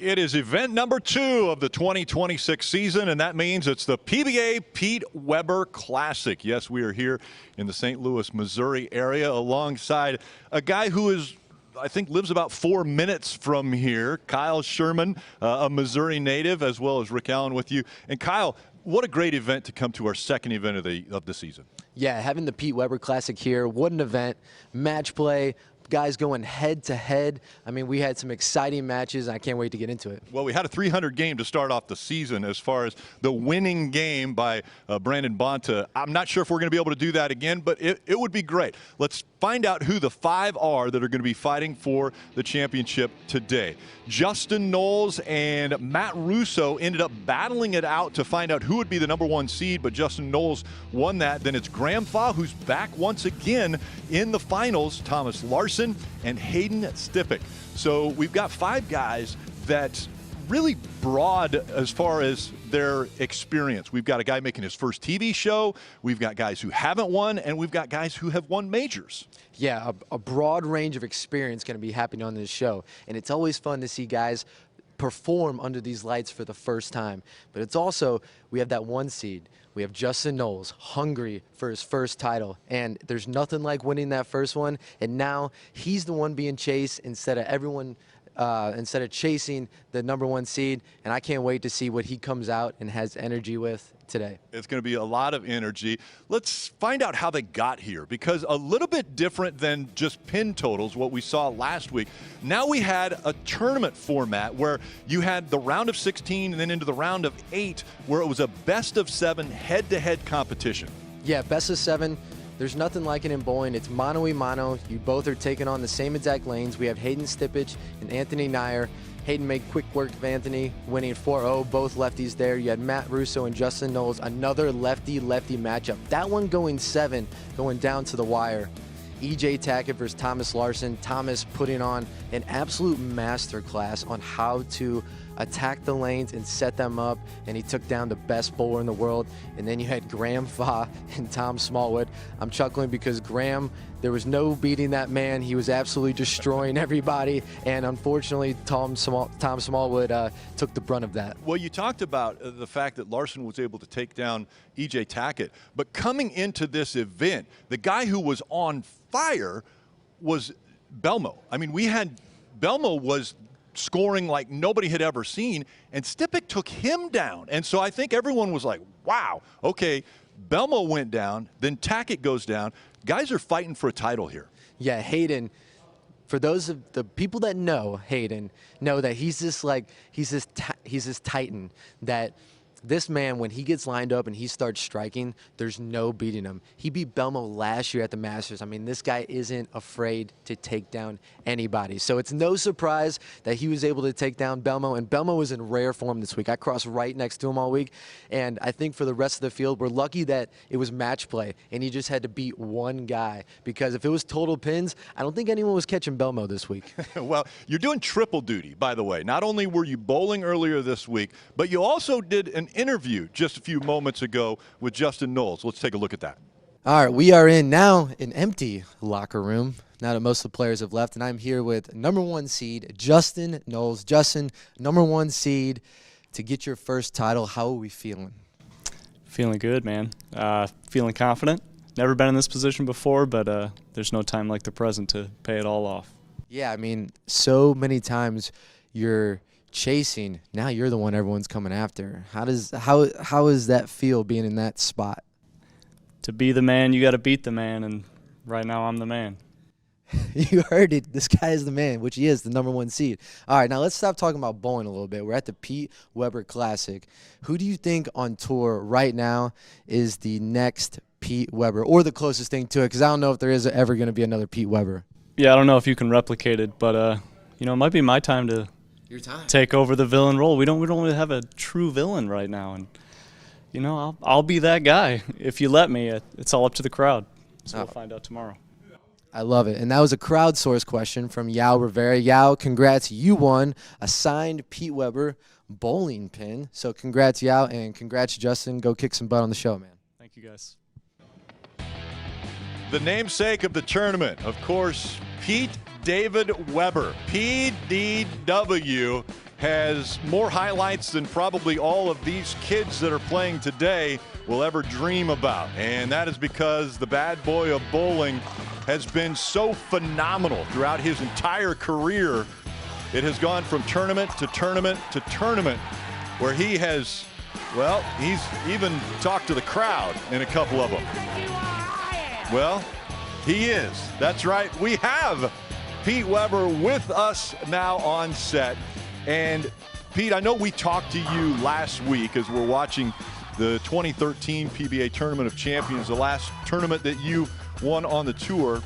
It is event number 2 of the 2026 season, and that means it's the PBA Pete Weber Classic. Yes, we are here in the St. Louis, Missouri area alongside a guy who is, I think, lives about 4 minutes from here, Kyle Sherman, a Missouri native, as well as Rick Allen with you. And Kyle, what a great event to come to our second event of the season. Yeah, having the Pete Weber Classic here, what an event. Match play, guys going head to head. I mean, we had some exciting matches. I can't wait to get into it. Well, we had a 300 game to start off the season as far as the winning game by Brandon Bonta. I'm not sure if we're going to be able to do that again, but it would be great. Let's find out who the 5 are that are going to be fighting for the championship today. Justin Nolles and Matt Russo ended up battling it out to find out who would be the #1 seed, but Justin Nolles won that. Then it's Graham Fa, who's back once again in the finals, Thomas Larson, and Hayden Stipik. So we've got 5 guys that really broad as far as their experience. We've got a guy making his first TV show, we've got guys who haven't won, and we've got guys who have won majors. Yeah, a broad range of experience going to be happening on this show, and it's always fun to see guys perform under these lights for the first time. But it's also, we have that 1 seed. We have Justin Nolles, hungry for his first title, and there's nothing like winning that first one, and now he's the one being chased instead of chasing the #1 seed, and I can't wait to see what he comes out and has energy with today. It's going to be a lot of energy. Let's find out how they got here, because a little bit different than just pin totals, what we saw last week. Now we had a tournament format where you had the round of 16 and then into the round of 8, where it was a best-of-7 head-to-head competition. Yeah, best of 7. There's nothing like it in bowling. It's mano-y-mano. You both are taking on the same exact lanes. We have Hayden Stipik and Anthony Nair. Hayden made quick work of Anthony, winning 4-0, both lefties there. You had Matt Russo and Justin Nolles, another lefty-lefty matchup. That one going 7, going down to the wire. EJ Tackett versus Thomas Larson. Thomas putting on an absolute masterclass on how to attack the lanes and set them up, and he took down the best bowler in the world. And then you had Graham Fa and Tom Smallwood. I'm chuckling because Graham, there was no beating that man. He was absolutely destroying everybody, and unfortunately Tom Smallwood took the brunt of that. Well, you talked about the fact that Larson was able to take down EJ Tackett, but coming into this event, the guy who was on fire was Belmo. I mean, Belmo was scoring like nobody had ever seen, and Stipik took him down. And so I think everyone was like, wow, okay, Belmo went down, then Tackett goes down. Guys are fighting for a title here. Yeah, Hayden, for those of the people that know Hayden, know that he's this titan that this man, when he gets lined up and he starts striking, there's no beating him. He beat Belmo last year at the Masters. I mean, this guy isn't afraid to take down anybody. So it's no surprise that he was able to take down Belmo, and Belmo was in rare form this week. I crossed right next to him all week, and I think for the rest of the field, we're lucky that it was match play, and he just had to beat one guy, because if it was total pins, I don't think anyone was catching Belmo this week. Well, you're doing triple duty, by the way. Not only were you bowling earlier this week, but you also did an interview just a few moments ago with Justin Nolles. Let's take a look at that. All right, we are in now an empty locker room now that most of the players have left, and I'm here with #1 seed Justin Nolles. Justin, #1 seed, to get your first title. How are we feeling? Feeling good, man. Feeling confident. Never been in this position before, but there's no time like the present to pay it all off. Yeah, I mean, so many times you're chasing, now you're the one everyone's coming after. How does that feel, being in that spot? To be the man, you got to beat the man, and right now I'm the man. You heard it. This guy is the man, which he is, the #1 seed. All right, now let's stop talking about bowling a little bit. We're at the Pete Weber Classic. Who do you think on tour right now is the next Pete Weber, or the closest thing to it? Because I don't know if there is ever going to be another Pete Weber. Yeah, I don't know if you can replicate it, but you know, it might be my time to take over the villain role. We don't really have a true villain right now, and you know, I'll be that guy if you let me. It's all up to the crowd, so we'll find out tomorrow. I love it. And that was a crowdsourced question from Yao Rivera. Yao, congrats. You won a signed Pete Weber bowling pin. So congrats, Yao, and congrats, Justin. Go kick some butt on the show, man. Thank you, guys. The namesake of the tournament, of course, Pete David Weber, PDW. has more highlights than probably all of these kids that are playing today will ever dream about. And that is because the bad boy of bowling has been so phenomenal throughout his entire career. It has gone from tournament to tournament to tournament where he has, well, he's even talked to the crowd in a couple of them. Well, he is. That's right. We have Pete Weber with us now on set. And Pete, I know we talked to you last week as we're watching the 2013 PBA Tournament of Champions, the last tournament that you won on the tour.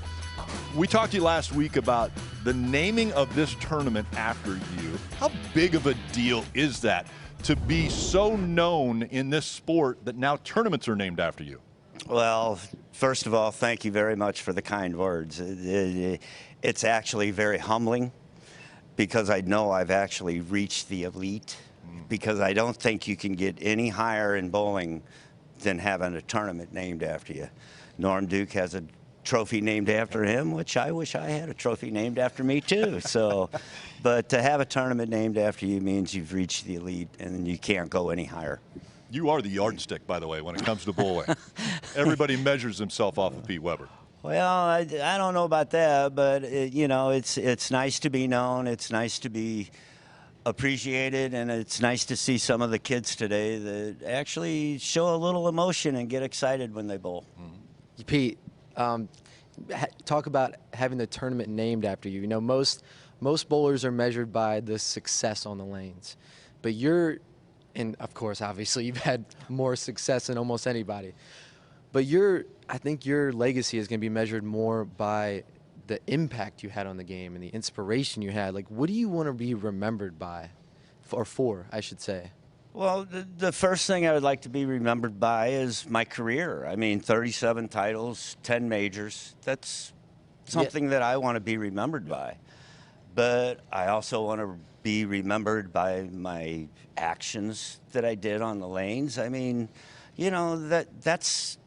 We talked to you last week about the naming of this tournament after you. How big of a deal is that to be so known in this sport that now tournaments are named after you? Well, first of all, thank you very much for the kind words. It's actually very humbling, because I know I've actually reached the elite, because I don't think you can get any higher in bowling than having a tournament named after you. Norm Duke has a trophy named after him, which I wish I had a trophy named after me too. So, but to have a tournament named after you means you've reached the elite and you can't go any higher. You are the yardstick, by the way, when it comes to bowling. Everybody measures himself off of Pete Weber. Well, I don't know about that, but you know, it's nice to be known. It's nice to be appreciated, and it's nice to see some of the kids today that actually show a little emotion and get excited when they bowl. Mm-hmm. Pete, talk about having the tournament named after you. You know, most bowlers are measured by the success on the lanes, but you're, and of course, obviously, you've had more success than almost anybody. But I think your legacy is going to be measured more by the impact you had on the game and the inspiration you had. Like, what do you want to be remembered by, or for, I should say? Well, the first thing I would like to be remembered by is my career. I mean, 37 titles, 10 majors. That's something that I want to be remembered by. But I also want to be remembered by my actions that I did on the lanes. I mean, you know, that's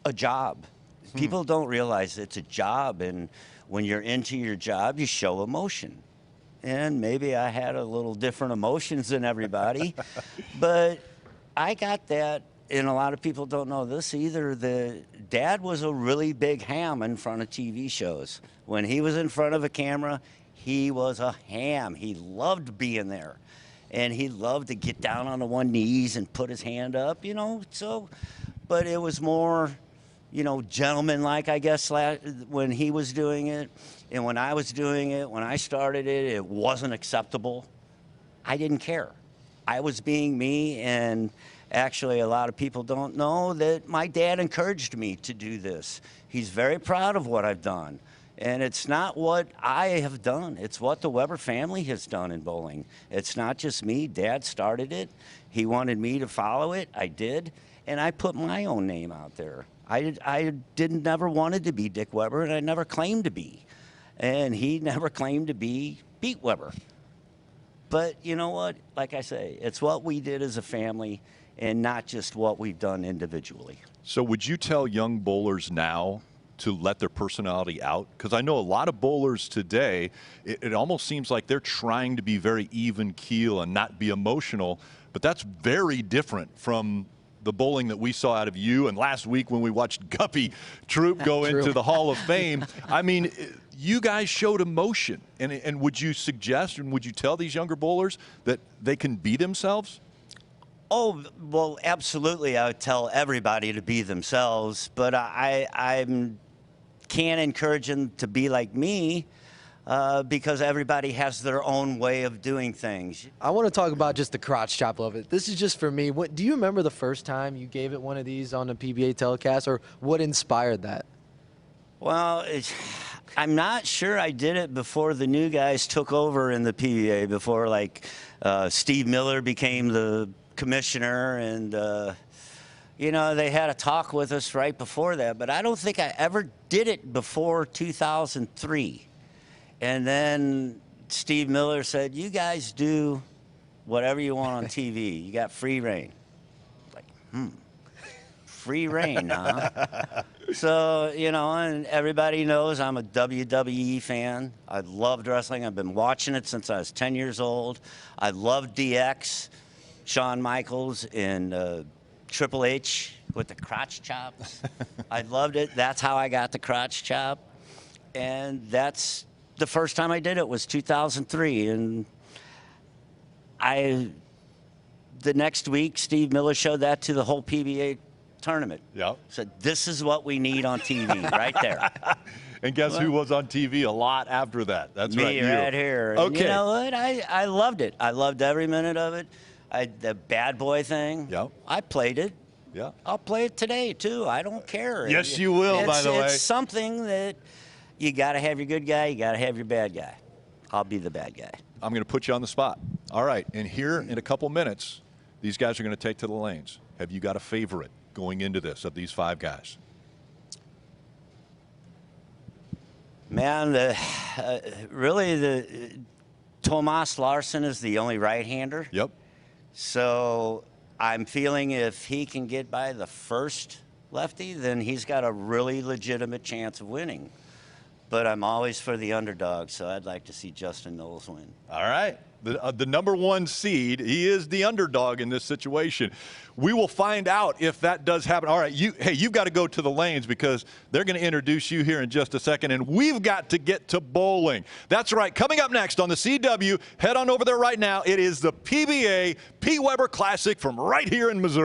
a job. People don't realize it's a job, and when you're into your job, you show emotion. And maybe I had a little different emotions than everybody, but I got that, and a lot of people don't know this either. Dad was a really big ham in front of TV shows. When he was in front of a camera, he was a ham. He loved being there, and he loved to get down on the one knees and put his hand up, you know. So, but it was more, you know, gentleman-like, I guess, when he was doing it. And when I was doing it, when I started it, it wasn't acceptable. I didn't care. I was being me, and actually a lot of people don't know that my dad encouraged me to do this. He's very proud of what I've done. And it's not what I have done. It's what the Weber family has done in bowling. It's not just me. Dad started it. He wanted me to follow it. I did. And I put my own name out there. I never wanted to be Dick Weber, and I never claimed to be. And he never claimed to be Pete Weber. But you know what? Like I say, it's what we did as a family and not just what we've done individually. So would you tell young bowlers now to let their personality out? Because I know a lot of bowlers today, it almost seems like they're trying to be very even keel and not be emotional, but that's very different from the bowling that we saw out of you, and last week when we watched Guppy Troop go into the Hall of Fame. I mean, you guys showed emotion, and would you suggest and would you tell these younger bowlers that they can be themselves? Oh, well, absolutely. I would tell everybody to be themselves, but I can't encourage them to be like me, because everybody has their own way of doing things. I want to talk about just the crotch chop of it. This is just for me. Do you remember the first time you gave it one of these on the PBA telecast, or what inspired that? Well, I'm not sure I did it before the new guys took over in the PBA, before like Steve Miller became the commissioner, and you know, they had a talk with us right before that, but I don't think I ever did it before 2003. And then Steve Miller said, you guys do whatever you want on TV. You got free reign. Like, free reign, huh? So, you know, and everybody knows I'm a WWE fan. I loved wrestling. I've been watching it since I was 10 years old. I loved DX, Shawn Michaels, and Triple H with the crotch chops. I loved it. That's how I got the crotch chop. And that's the first time I did it was 2003. And the next week, Steve Miller showed that to the whole PBA tournament. Yep. Said, this is what we need on TV right there. And guess who was on TV a lot after that? That's right, Me you. right here. Okay. And you know what? I loved it. I loved every minute of it. The bad boy thing. Yep. I played it. Yeah. I'll play it today, too. I don't care. Yes, you will, by the way. It's something that you got to have your good guy, you got to have your bad guy. I'll be the bad guy. I'm going to put you on the spot. All right, and here in a couple minutes, these guys are going to take to the lanes. Have you got a favorite going into this of these 5 guys? Man, really, Tomas Larsson is the only right-hander. Yep. So I'm feeling if he can get by the first lefty, then he's got a really legitimate chance of winning. But I'm always for the underdog, so I'd like to see Justin Nolles win. All right. The number 1 seed, he is the underdog in this situation. We will find out if that does happen. All right, you've got to go to the lanes because they're going to introduce you here in just a second, and we've got to get to bowling. That's right. Coming up next on the CW, head on over there right now. It is the PBA Pete Weber Classic from right here in Missouri.